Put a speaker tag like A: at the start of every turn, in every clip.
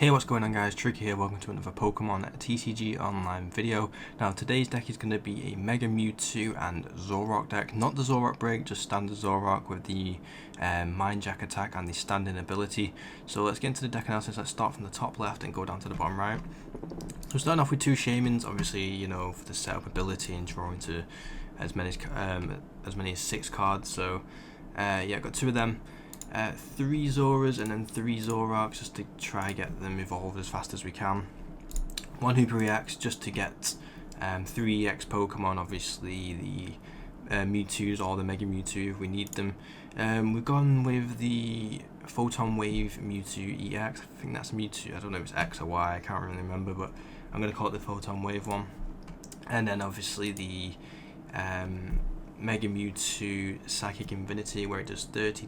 A: Hey, what's going on guys, Tricky here, welcome to another Pokemon TCG online video. Now today's deck is going to be a Mega Mewtwo and Zoroark deck, not the Zoroark break, just standard Zoroark with the Mind Jack attack and the standing ability. So let's get into the deck analysis. Let's start from the top left and go down to the bottom right. So starting off with two Shamans, obviously, you know, for the setup ability and drawing to as many as 6 cards. So yeah, got 2 of them. 3 Zoras and then 3 Zoroarks just to try get them evolved as fast as we can. 1 Hooper EX just to get 3 EX Pokemon, obviously the Mewtwo's or the Mega Mewtwo if we need them. We've gone with the Photon Wave Mewtwo EX. I think that's Mewtwo, I don't know if it's X or Y, I can't really remember, but I'm going to call it the Photon Wave one. And then obviously the Mega Mewtwo Psychic Infinity, where it does 30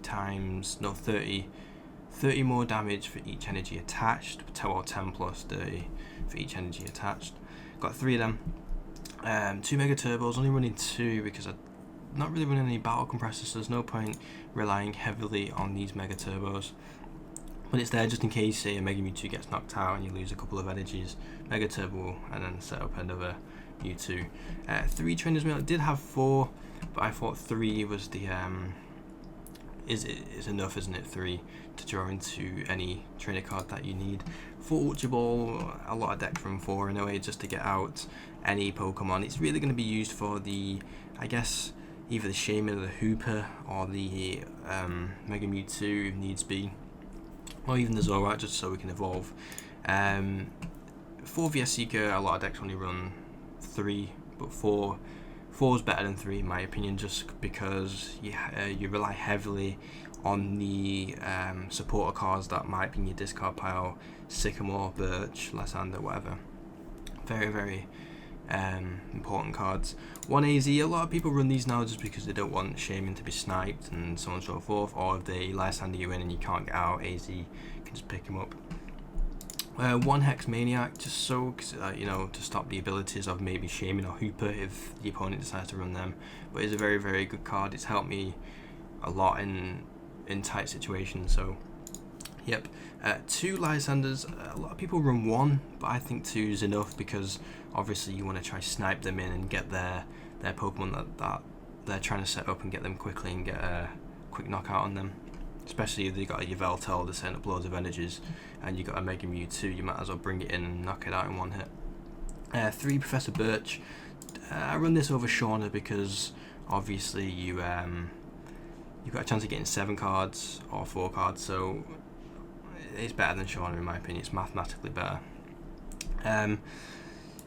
A: more damage for each energy attached, or 10 plus 30 for each energy attached. Got 3 of them. 2 Mega Turbos, only running 2 because I'm not really running any battle compressors, so there's no point relying heavily on these Mega Turbos. But it's there just in case, say, a Mega Mewtwo gets knocked out and you lose a couple of energies. Mega Turbo and then set up another Mewtwo. 3 Trainers Mail. It did have 4, but I thought 3 was the is enough, isn't it? 3 to draw into any trainer card that you need. 4 Ultra Ball, a lot of decks run 4 in a way just to get out any Pokemon. It's really going to be used for the, I guess, either the Shaman or the Hooper or the Mega Mewtwo if needs be, or even the Zoroark just so we can evolve. 4 VS Seeker, a lot of decks only run 3, but 4 is better than 3 in my opinion, just because you rely heavily on the supporter cards that might be in your discard pile. Sycamore, Birch, Lysander, whatever. Very, very important cards. 1 AZ, a lot of people run these now just because they don't want Shaman to be sniped and so on and so forth, or if they Lysander you in and you can't get out, AZ can just pick him up. 1 Hex Maniac, just so you know, to stop the abilities of maybe Shaman or Hooper if the opponent decides to run them. But it's a very, very good card. It's helped me a lot in tight situations. So, yep. 2 Lysanders. A lot of people run 1, but I think 2 is enough because obviously you want to try snipe them in and get their Pokemon that they're trying to set up and get them quickly and get a quick knockout on them. Especially if you got a Yveltal that's setting up loads of energies and you got a Mega Mewtwo, you might as well bring it in and knock it out in 1 hit. 3 Professor Birch. I run this over Shauna because obviously you've got a chance of getting 7 cards or 4 cards, so it's better than Shauna in my opinion. It's mathematically better.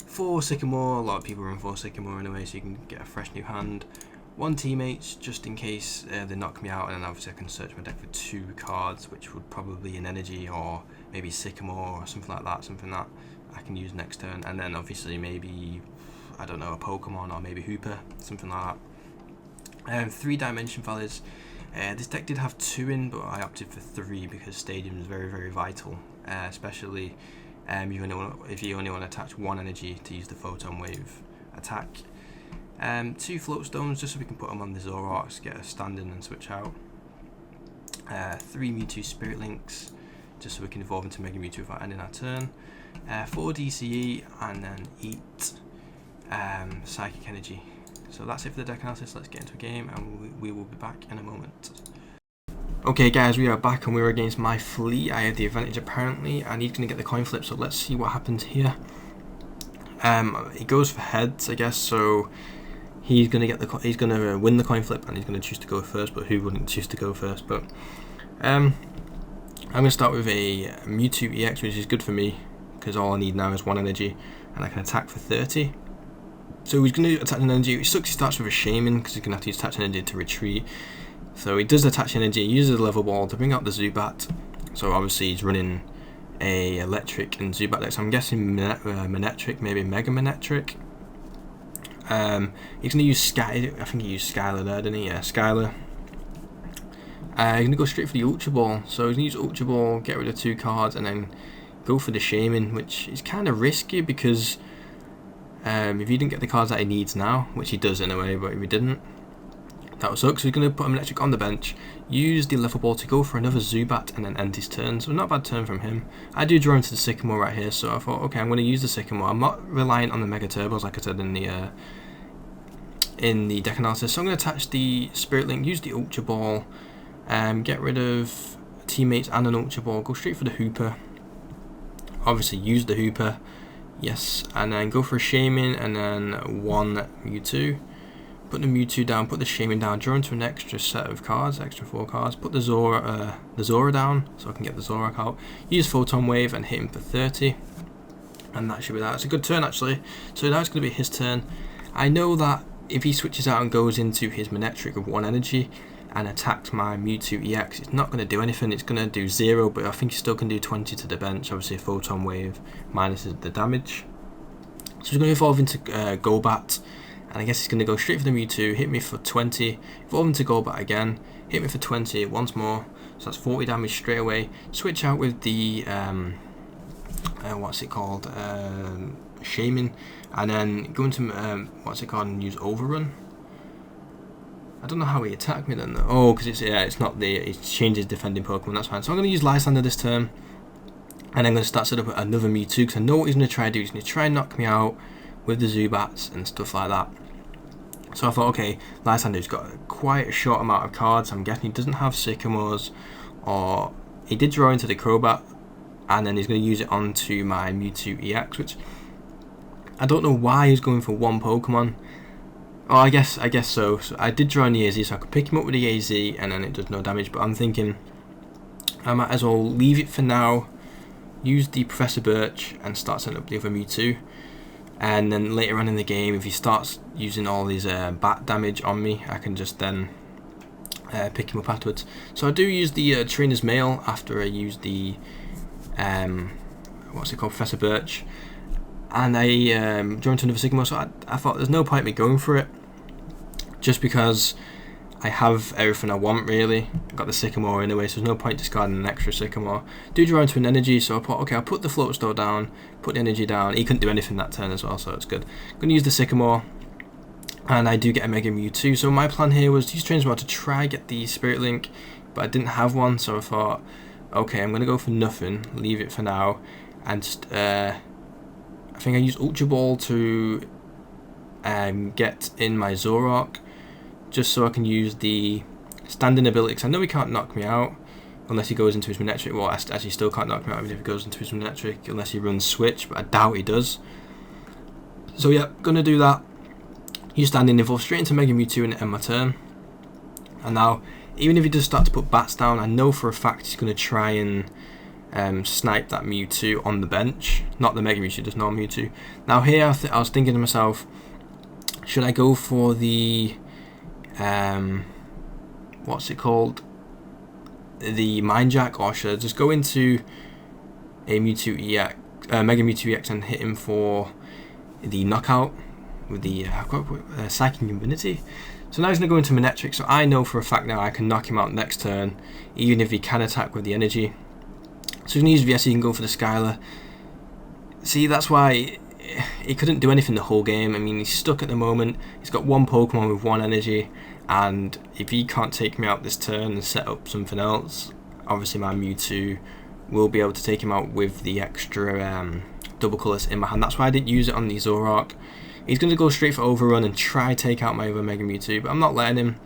A: 4 Sycamore. A lot of people run 4 Sycamore in a way, so you can get a fresh new hand. 1 Teammates, just in case they knock me out, and then obviously I can search my deck for 2 cards, which would probably be an Energy or maybe Sycamore or something like that, something that I can use next turn, and then obviously maybe, I don't know, a Pokemon or maybe Hooper, something like that. 3 Dimension Valleys. This deck did have 2 in, but I opted for 3 because Stadium is very, very vital, especially if you only want to attach 1 energy to use the Photon Wave attack. 2 Float Stones, just so we can put them on the Zoroarks, get a stand-in and switch out. 3 Mewtwo Spirit Links, just so we can evolve into Mega Mewtwo without ending our turn. 4 DCE, and then 8 Psychic Energy. So that's it for the deck analysis. Let's get into a game, and we will be back in a moment. Okay guys, we are back and we're against my Flea. I have the advantage apparently, and he's going to get the coin flip, so let's see what happens here. He goes for heads, I guess, so he's gonna win the coin flip, and he's gonna choose to go first. But who wouldn't choose to go first? But I'm gonna start with a Mewtwo EX, which is good for me because all I need now is 1 energy, and I can attack for 30. So he's gonna attack an energy. It sucks. He starts with a Shaman because he's gonna have to use attach energy to retreat. So he does attach energy. He uses a level ball to bring out the Zubat. So obviously he's running a Electric and Zubat deck. So I'm guessing Manectric, maybe Mega Manectric. He's going to use Sky. I think he used Skylar there, didn't he? Yeah, Skylar. He's going to go straight for the Ultra Ball. So he's going to use Ultra Ball, get rid of 2 cards, and then go for the Shaman, which is kind of risky because if he didn't get the cards that he needs now, which he does in a way, but if he didn't, That was so he's going to put a Manectric on the bench, use the level ball to go for another Zubat and then end his turn. So not a bad turn from him. I do draw into the Sycamore right here, so I thought, okay, I'm going to use the Sycamore. I'm not reliant on the Mega Turbos like I said in the deck analysis. So I'm going to attach the Spirit Link, use the Ultra Ball, get rid of teammates and an Ultra Ball, go straight for the Hooper. Obviously use the Hooper, yes, and then go for a Shaman and then one Mewtwo. Put the Mewtwo down, put the Shaman down, draw into an extra set of cards, extra 4 cards, put the Zora down so I can get the Zoroark out. Use Photon Wave and hit him for 30. And that should be that. It's a good turn actually. So now it's going to be his turn. I know that if he switches out and goes into his Manectric with 1 energy and attacks my Mewtwo EX, it's not going to do anything. It's going to do 0, but I think he still can do 20 to the bench. Obviously a Photon Wave minuses the damage. So he's going to evolve into Golbat. And I guess he's going to go straight for the Mewtwo, hit me for 20, evolve into Golbat again, hit me for 20 once more, so that's 40 damage straight away. Switch out with the, what's it called, Shaman, and then go into, what's it called, and use Overrun. I don't know how he attacked me then though. Oh, because it's not the, it changes defending Pokemon, that's fine. So I'm going to use Lysander this turn, and I'm going to start setting up another Mewtwo, because I know what he's going to try to do. He's going to try and knock me out with the Zubats and stuff like that. So I thought, okay, Lysander's got quite a short amount of cards. I'm guessing he doesn't have Sycamores, or he did draw into the Crobat, and then he's going to use it onto my Mewtwo EX, which I don't know why he's going for 1 Pokemon. Oh, I guess so. So I did draw in the AZ, so I could pick him up with the AZ, and then it does no damage. But I'm thinking I might as well leave it for now, use the Professor Birch, and start setting up the other Mewtwo. And then later on in the game, if he starts using all these bat damage on me, I can just then pick him up afterwards. So I do use the Trainer's Mail after I use the what's it called, Professor Birch, and I draw into another Sycamore. So I thought there's no point in me going for it, just because I have everything I want really. I've got the Sycamore anyway, so there's no point discarding an extra Sycamore. Do draw into an energy, so I thought, okay, I'll put the Float Store down, put the energy down. He couldn't do anything that turn as well, so it's good. I'm going to use the Sycamore, and I do get a Mega MEwtwo. So my plan here was to use Trainer's Mail to try get the Spirit Link, but I didn't have one, so I thought, okay, I'm going to go for nothing, leave it for now, and just, I think I used Ultra Ball to get in my Zoroark, just so I can use the standing ability, because I know he can't knock me out unless he goes into his Manectric. Well, actually still can't knock me out even if he goes into his Manectric, unless he runs Switch, but I doubt he does. So yeah, gonna do that. Use standing, evolve straight into Mega MEwtwo and end my turn. And now, even if he does start to put bats down, I know for a fact he's gonna try and snipe that Mewtwo on the bench. Not the Mega MEwtwo, just normal Mewtwo. Now here I was thinking to myself, should I go for the what's it called, the Mind Jack, or should I just go into a Mewtwo EX, Mega MEwtwo EX, and hit him for the knockout with the Psychic Infinity? So now he's going to go into Manectric, so I know for a fact now I can knock him out next turn, even if he can attack with the energy. So he's going to use VS, he can go for the Skylar. See, that's why he couldn't do anything the whole game. I mean, he's stuck at the moment. He's got 1 Pokemon with 1 energy, and if he can't take me out this turn and set up something else, obviously my Mewtwo will be able to take him out with the extra double colours in my hand. That's why I didn't use it on the Zoroark. He's going to go straight for Overrun and try take out my other Mega MEwtwo, but I'm not letting him.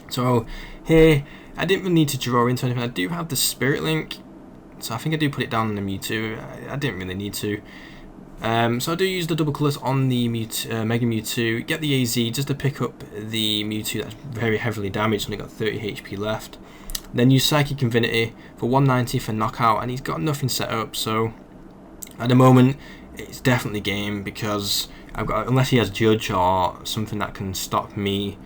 A: So here, I didn't really need to draw into anything. I do have the Spirit Link, so I think I do put it down on the Mewtwo. I didn't really need to. So I do use the double colours on the Mega MEwtwo, get the AZ just to pick up the Mewtwo that's very heavily damaged, only got 30 HP left. Then use Psychic Infinity for 190 for knockout, and he's got nothing set up, so at the moment it's definitely game, because I've got, unless he has Judge or something that can stop me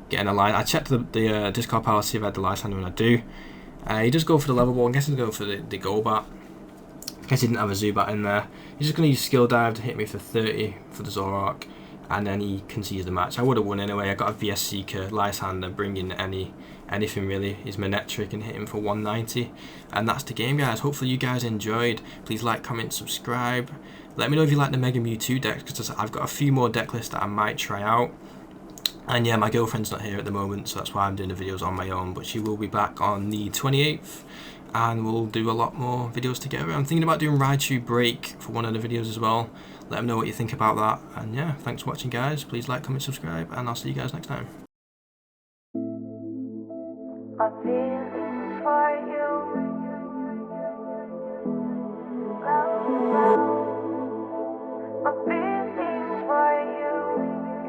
A: getting a line. I checked the discard power to see if I had the Lysander, and I do. He does go for the level ball. I'm guessing he'll go for the Golbat. I guess he didn't have a Zubat in there. He's just going to use Skill Dive to hit me for 30 for the Zoroark, and then he concedes the match. I would have won anyway. I got a VS Seeker, Lysander, bring in anything really. His Manectric and hit him for 190. And that's the game, guys. Hopefully you guys enjoyed. Please like, comment, subscribe. Let me know if you like the Mega MEwtwo decks, because I've got a few more deck lists that I might try out. And yeah, my girlfriend's not here at the moment, so that's why I'm doing the videos on my own, but she will be back on the 28th, and we'll do a lot more videos together. I'm thinking about doing Raichu Break for one of the videos as well. Let them know what you think about that. And yeah, thanks for watching, guys. Please like, comment, subscribe, and I'll see you guys next time.
B: My feelings for you